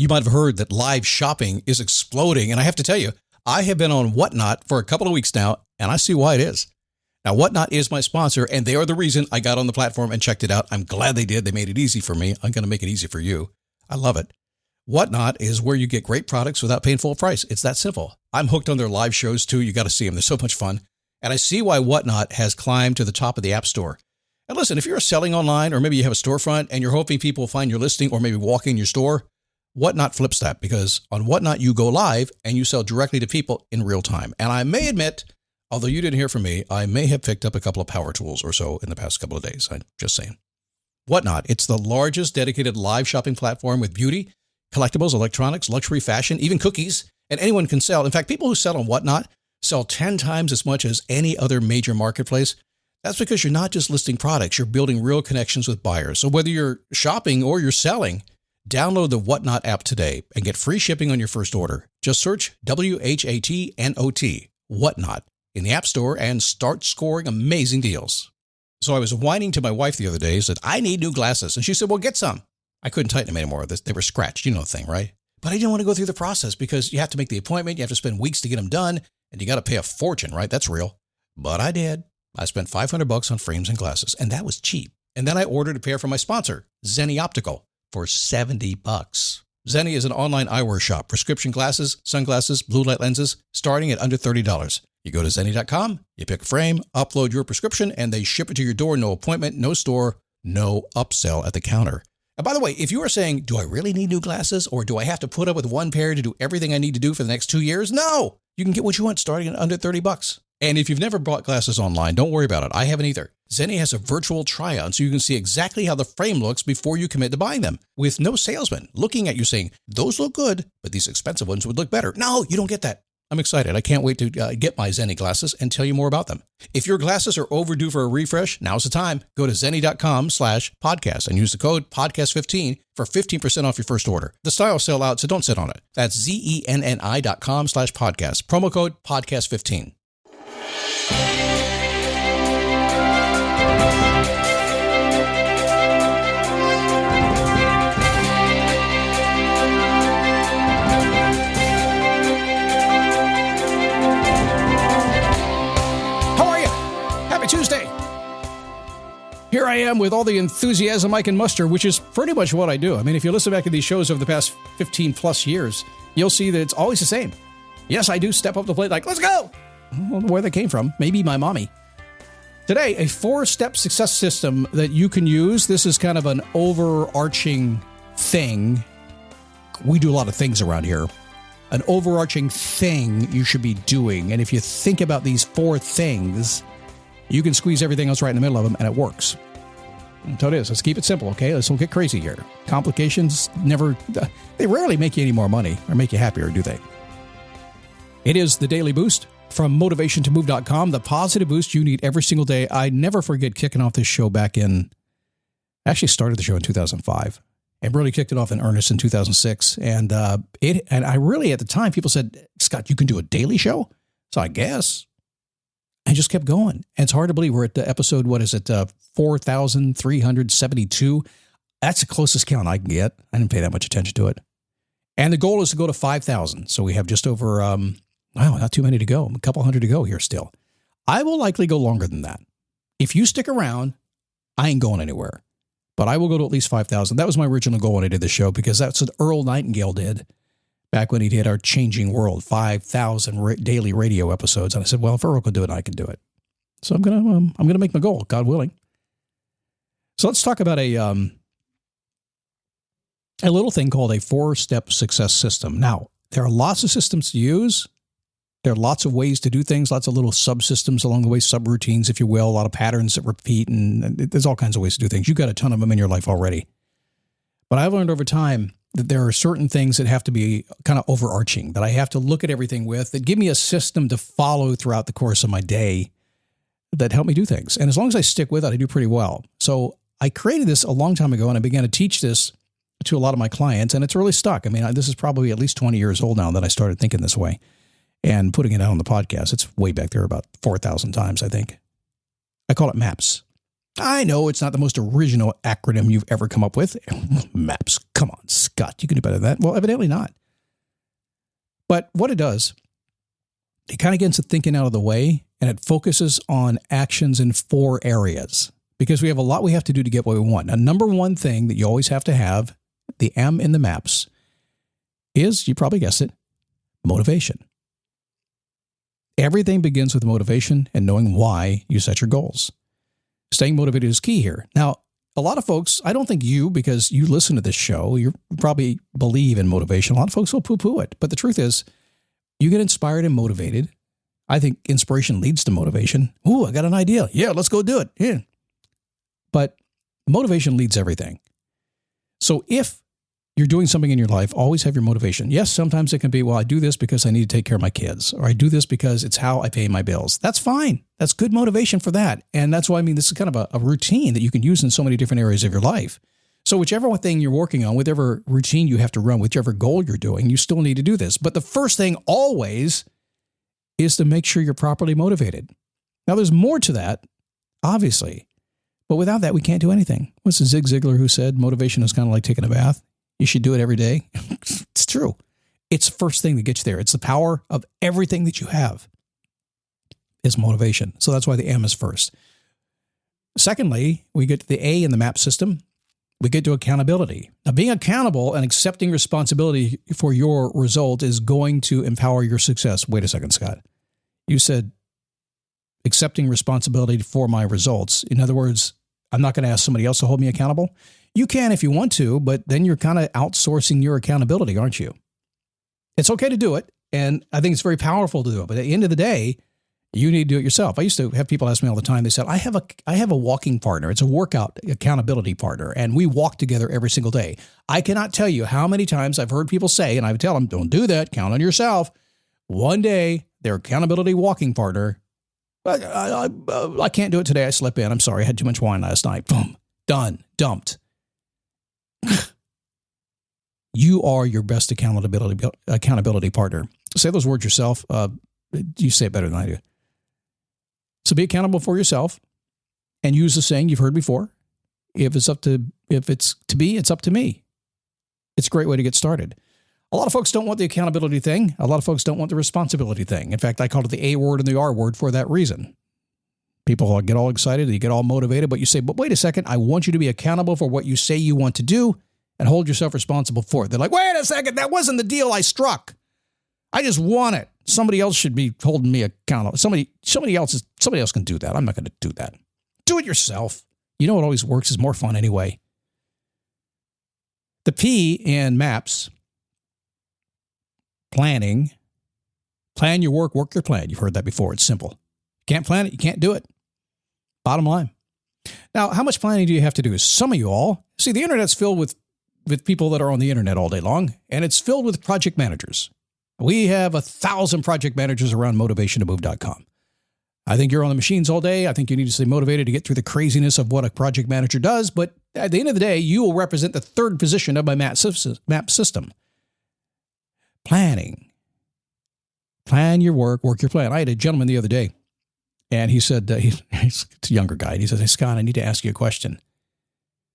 You might have heard that live shopping is exploding. And I have to tell you, I have been on Whatnot for a couple of weeks now, and I see why it is. Now, Whatnot is my sponsor, and they are the reason I got on the platform and checked it out. I'm glad they did. They made it easy for me. I'm going to make it easy for you. I love it. Whatnot is where you get great products without paying full price. It's that simple. I'm hooked on their live shows, too. You got to see them. They're so much fun. And I see why Whatnot has climbed to the top of the App Store. And listen, if you're selling online, or maybe you have a storefront and you're hoping people will find your listing or maybe walk in your store, Whatnot flips that, because on Whatnot, you go live and you sell directly to people in real time. And I may admit, although you didn't hear from me, I may have picked up a couple of power tools or so in the past couple of days. I'm just saying. Whatnot, it's the largest dedicated live shopping platform with beauty, collectibles, electronics, luxury, fashion, even cookies, and anyone can sell. In fact, people who sell on Whatnot sell 10 times as much as any other major marketplace. That's because you're not just listing products, you're building real connections with buyers. So whether you're shopping or you're selling, download the Whatnot app today and get free shipping on your first order. Just search WHATNOT, Whatnot, in the App Store and start scoring amazing deals. So I was whining to my wife the other day, said, I need new glasses. And she said, well, get some. I couldn't tighten them anymore. They were scratched. You know the thing, right? But I didn't want to go through the process because you have to make the appointment. You have to spend weeks to get them done. And you got to pay a fortune, right? That's real. But I did. I spent $500 on frames and glasses, and that was cheap. And then I ordered a pair from my sponsor, Zenni Optical, for $70. Zenni is an online eyewear shop, prescription glasses, sunglasses, blue light lenses, starting at under $30. You go to Zenni.com, you pick a frame, upload your prescription, and they ship it to your door. No appointment, no store, no upsell at the counter. And by the way, if you are saying, do I really need new glasses, or do I have to put up with one pair to do everything I need to do for the next 2 years? No, you can get what you want starting at under $30. And if you've never bought glasses online, don't worry about it. I haven't either. Zenni has a virtual try-on so you can see exactly how the frame looks before you commit to buying them, with no salesman looking at you saying, those look good, but these expensive ones would look better. No, you don't get that. I'm excited. I can't wait to get my Zenni glasses and tell you more about them. If your glasses are overdue for a refresh, now's the time. Go to Zenni.com/podcast and use the code podcast15 for 15% off your first order. The styles sell out, so don't sit on it. That's ZENNI.com/podcast. Promo code podcast15. Tuesday. Here I am with all the enthusiasm I can muster, which is pretty much what I do. I mean, if you listen back to these shows over the past 15 plus years, you'll see that it's always the same. Yes, I do step up to the plate like, let's go. I don't know where that came from. Maybe my mommy. Today, a 4-step success system that you can use. This is kind of an overarching thing. We do a lot of things around here. An overarching thing you should be doing. And if you think about these 4 things, you can squeeze everything else right in the middle of them, and it works. And so it is. Let's keep it simple, okay? Let's don't get crazy here. Complications they rarely make you any more money or make you happier, do they? It is the Daily Boost from motivationtomove.com, the positive boost you need every single day. I never forget kicking off this show back in, actually started the show in 2005 and really kicked it off in earnest in 2006. And I really, at the time, people said, Scott, you can do a daily show? So I guess. I just kept going. And it's hard to believe we're at the episode, 4,372. That's the closest count I can get. I didn't pay that much attention to it. And the goal is to go to 5,000. So we have just over, not too many to go. A couple hundred to go here still. I will likely go longer than that. If you stick around, I ain't going anywhere. But I will go to at least 5,000. That was my original goal when I did the show, because that's what Earl Nightingale did back when he did our Changing World, 5,000 daily radio episodes. And I said, well, if Earl can do it, I can do it. So I'm gonna make my goal, God willing. So let's talk about a little thing called a 4-step success system. Now, there are lots of systems to use. There are lots of ways to do things, lots of little subsystems along the way, subroutines, if you will, a lot of patterns that repeat, and there's all kinds of ways to do things. You've got a ton of them in your life already. But I've learned over time that there are certain things that have to be kind of overarching, that I have to look at everything with, that give me a system to follow throughout the course of my day that help me do things. And as long as I stick with it, I do pretty well. So I created this a long time ago, and I began to teach this to a lot of my clients, and it's really stuck. I mean, this is probably at least 20 years old now that I started thinking this way and putting it out on the podcast. It's way back there about 4,000 times, I think. I call it M.A.P.S. I know it's not the most original acronym you've ever come up with. MAPS. Come on, Scott. You can do better than that. Well, evidently not. But what it does, it kind of gets the thinking out of the way, and it focuses on actions in 4 areas. Because we have a lot we have to do to get what we want. Now, number one thing that you always have to have, the M in the MAPS, is, you probably guessed it, motivation. Everything begins with motivation and knowing why you set your goals. Staying motivated is key here. Now, a lot of folks, I don't think you, because you listen to this show, you probably believe in motivation. A lot of folks will poo-poo it. But the truth is, you get inspired and motivated. I think inspiration leads to motivation. Ooh, I got an idea. Yeah, let's go do it. Yeah. But motivation leads everything. So if you're doing something in your life, always have your motivation. Yes, sometimes it can be, well, I do this because I need to take care of my kids, or I do this because it's how I pay my bills. That's fine. That's good motivation for that. And that's why, I mean, this is kind of a routine that you can use in so many different areas of your life. So whichever thing you're working on, whatever routine you have to run, whichever goal you're doing, you still need to do this. But the first thing always is to make sure you're properly motivated. Now, there's more to that, obviously. But without that, we can't do anything. What's Zig Ziglar who said motivation is kind of like taking a bath? You should do it every day. It's true. It's the first thing that gets you there. It's the power of everything that you have is motivation. So that's why the M is first. Secondly, we get to the A in the MAP system. We get to accountability. Now, being accountable and accepting responsibility for your result is going to empower your success. Wait a second, Scott. You said accepting responsibility for my results. In other words, I'm not going to ask somebody else to hold me accountable. You can if you want to, but then you're kind of outsourcing your accountability, aren't you? It's okay to do it, and I think it's very powerful to do it. But at the end of the day, you need to do it yourself. I used to have people ask me all the time. They said, I have a walking partner. It's a workout accountability partner, and we walk together every single day. I cannot tell you how many times I've heard people say, and I would tell them, don't do that. Count on yourself. One day, their accountability walking partner, I can't do it today. I slept in. I'm sorry. I had too much wine last night. Boom. Done. Dumped. You are your best accountability partner. Say those words yourself. You say it better than I do. So be accountable for yourself and use the saying you've heard before. If it's to be, it's up to me. It's a great way to get started. A lot of folks don't want the accountability thing. A lot of folks don't want the responsibility thing. In fact, I call it the A word and the R word for that reason. People get all excited, you get all motivated, but you say, but wait a second, I want you to be accountable for what you say you want to do and hold yourself responsible for it. They're like, wait a second, that wasn't the deal I struck. I just want it. Somebody else should be holding me accountable. Somebody else can do that. I'm not going to do that. Do it yourself. You know what always works is more fun anyway. The P in MAPS, planning. Plan your work, work your plan. You've heard that before. It's simple. You can't plan it, you can't do it. Bottom line. Now, how much planning do you have to do? Some of you all, see, the internet's filled with people that are on the internet all day long, and it's filled with project managers. We have 1,000 project managers around motivationtomove.com. I think you're on the machines all day. I think you need to stay motivated to get through the craziness of what a project manager does. But at the end of the day, you will represent the third position of my MAP system. Planning. Plan your work, work your plan. I had a gentleman the other day, and he said, he's a younger guy, and he says, hey, Scott, I need to ask you a question.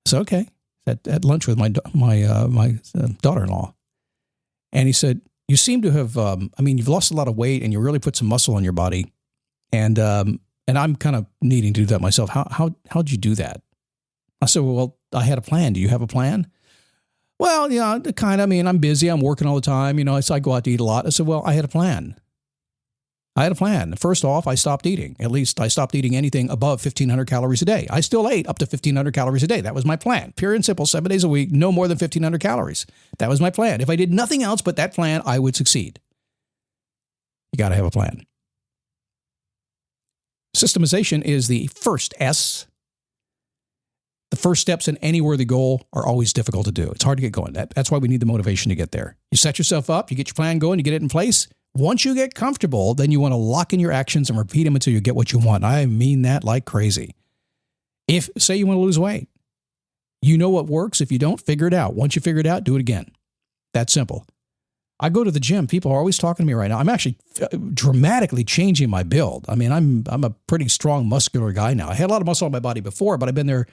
I said, okay. At lunch with my daughter-in-law. And he said, you seem to have, you've lost a lot of weight, and you really put some muscle on your body. And I'm kind of needing to do that myself. How'd you do that? I said, well, I had a plan. Do you have a plan? Well, yeah, kind of. I mean, I'm busy. I'm working all the time. So I go out to eat a lot. I said, well, I had a plan. First off, I stopped eating. At least I stopped eating anything above 1,500 calories a day. I still ate up to 1,500 calories a day. That was my plan. Pure and simple, 7 days a week, no more than 1,500 calories. That was my plan. If I did nothing else but that plan, I would succeed. You got to have a plan. Systemization is the first S. The first steps in any worthy goal are always difficult to do. It's hard to get going. That's why we need the motivation to get there. You set yourself up, you get your plan going, you get it in place. Once you get comfortable, then you want to lock in your actions and repeat them until you get what you want. I mean that like crazy. If, say you want to lose weight, you know what works. If you don't, figure it out. Once you figure it out, do it again. That's simple. I go to the gym. People are always talking to me right now. I'm actually dramatically changing my build. I mean, I'm a pretty strong, muscular guy now. I had a lot of muscle on my body before, but I've been there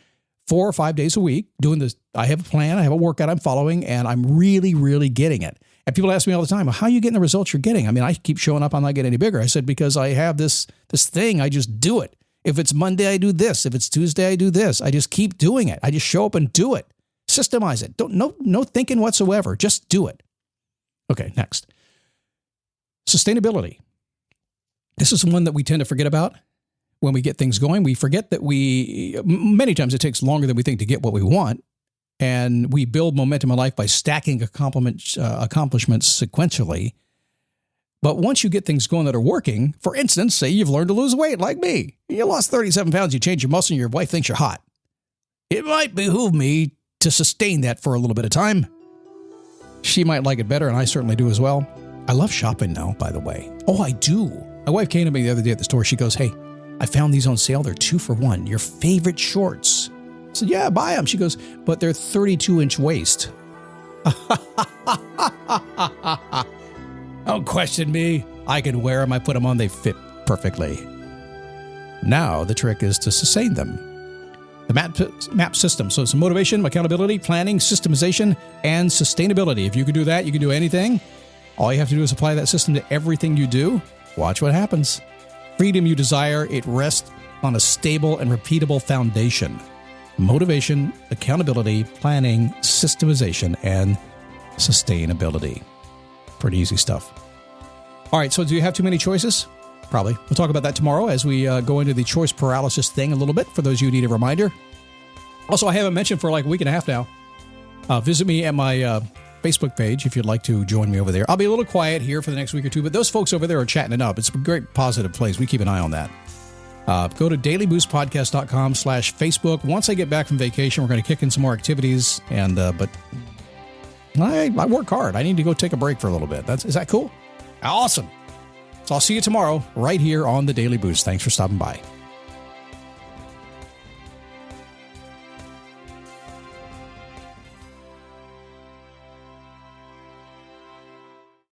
4 or 5 days a week doing this. I have a plan. I have a workout I'm following, and I'm really, really getting it. And people ask me all the time, how are you getting the results you're getting? I mean, I keep showing up. I'm not getting any bigger. I said, because I have this thing. I just do it. If it's Monday, I do this. If it's Tuesday, I do this. I just keep doing it. I just show up and do it. Systemize it. No thinking whatsoever. Just do it. Okay, next. Sustainability. This is one that we tend to forget about when we get things going. We forget that many times it takes longer than we think to get what we want. And we build momentum in life by stacking accomplishments sequentially. But once you get things going that are working, for instance, say you've learned to lose weight like me. You lost 37 pounds, you change your muscle, and your wife thinks you're hot. It might behoove me to sustain that for a little bit of time. She might like it better, and I certainly do as well. I love shopping now, by the way. Oh, I do. My wife came to me the other day at the store. She goes, hey, I found these on sale. They're 2 for $1. Your favorite shorts. I said, yeah, buy them. She goes, but they're 32-inch waist. Don't question me. I can wear them. I put them on. They fit perfectly. Now the trick is to sustain them. The M.A.P.S system. So it's motivation, accountability, planning, systemization, and sustainability. If you can do that, you can do anything. All you have to do is apply that system to everything you do. Watch what happens. Freedom you desire, it rests on a stable and repeatable foundation. Motivation, accountability, planning, systemization, and sustainability. Pretty easy stuff. All right, so do you have too many choices? Probably. We'll talk about that tomorrow as we go into the choice paralysis thing a little bit, for those of you who need a reminder. Also, I haven't mentioned for like a week and a half now. Visit me at my Facebook page if you'd like to join me over there. I'll be a little quiet here for the next week or two, but those folks over there are chatting it up. It's a great positive place. We keep an eye on that. Go to dailyboostpodcast.com/Facebook. Once I get back from vacation, we're going to kick in some more activities. But I work hard. I need to go take a break for a little bit. Is that cool? Awesome. So I'll see you tomorrow right here on the Daily Boost. Thanks for stopping by.